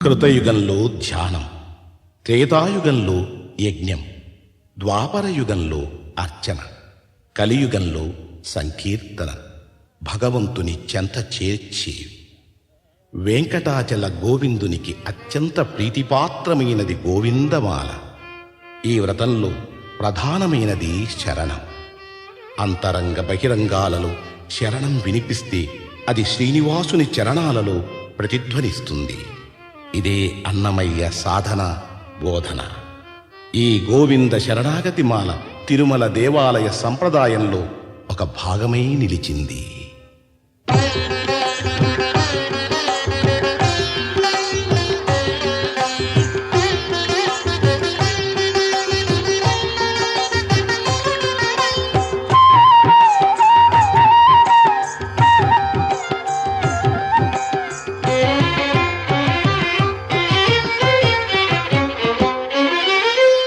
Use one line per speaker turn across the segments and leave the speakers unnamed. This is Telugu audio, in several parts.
కృతయుగంలో ధ్యానం, త్రేతాయుగంలో యజ్ఞం, ద్వాపరయుగంలో అర్చన, కలియుగంలో సంకీర్తన, భగవంతుని చెంత చేర్చి వెంకటాచల గోవిందునికి అత్యంత ప్రీతిపాత్రమైనది గోవిందమాల. ఈ వ్రతంలో ప్రధానమైనది శరణం. అంతరంగ బహిరంగాలలో శరణం వినిపిస్తే అది శ్రీనివాసుని చరణాలలో ప్రతిధ్వనిస్తుంది. ఇదే అన్నమయ్య సాధన బోధన. ఈ గోవింద శరణాగతి మాల తిరుమల దేవాలయ సంప్రదాయంలో ఒక భాగమై నిలిచింది.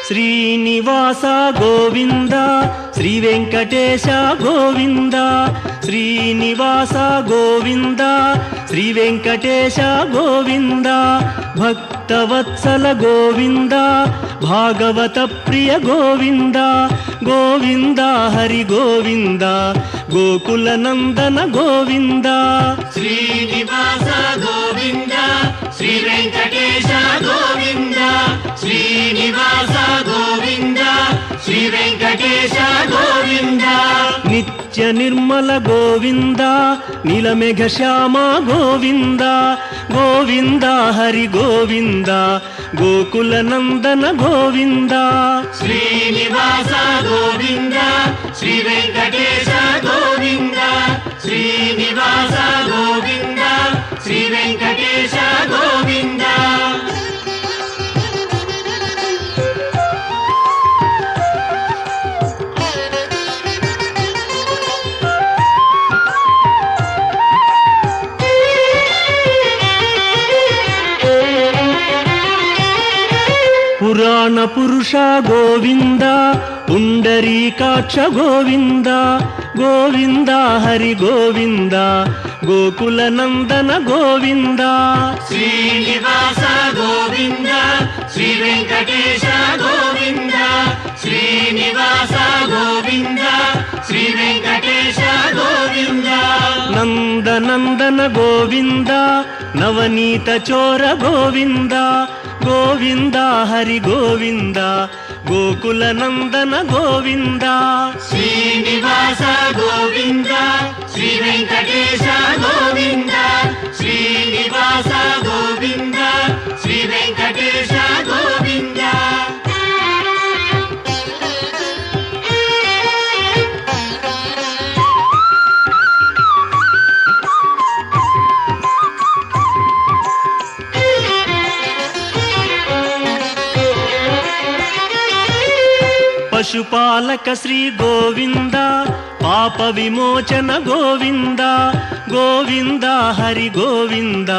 శ్రీనివాస గోవింద, శ్రీ వెంకటేశ గోవింద. శ్రీనివాస గోవింద, శ్రీ వెంకటేశ గోవింద. భక్తవత్సల గోవింద, భాగవత ప్రియ గోవింద. గోవింద హరి గోవింద, గోకుల నందన గోవింద.
శ్రీనివాస గోవింద, శ్రీ వెంకటేశ గోవింద. శ్రీనివాస గోవింద, శ్రీ వెంకటేశ గోవింద.
నిత్య నిర్మల గోవింద, నీలమేఘ శ్యామ గోవింద. గోవింద హరి గోవింద, గోకుల నందన గోవింద.
శ్రీనివాస గోవింద, శ్రీ వెంకటేశ గోవింద. శ్రీనివాస గోవింద, శ్రీ వెంకటేశ గోవింద.
పురాణ పురుష గోవింద, పుండరీకాక్ష గోవింద. గోవింద హరి గోవింద, గోకుల నందన గోవింద.
శ్రీనివాస గోవింద, శ్రీ వెంకటేశ గోవింద. శ్రీనివాస గోవింద, శ్రీ వెంకటేశ గోవింద.
నందనందన గోవింద, నవనీత చోర గోవింద. గోవింద హరి గోవింద, గోకుల నందన గోవింద.
శ్రీనివాస గోవింద, శ్రీ వెంకటేశ గోవింద. శ్రీనివాస గోవింద, శ్రీ వెంకటేశ గోవింద.
పశుపాలక శ్రీ గోవింద, పాప విమోచన గోవింద. గోవింద హరి గోవింద.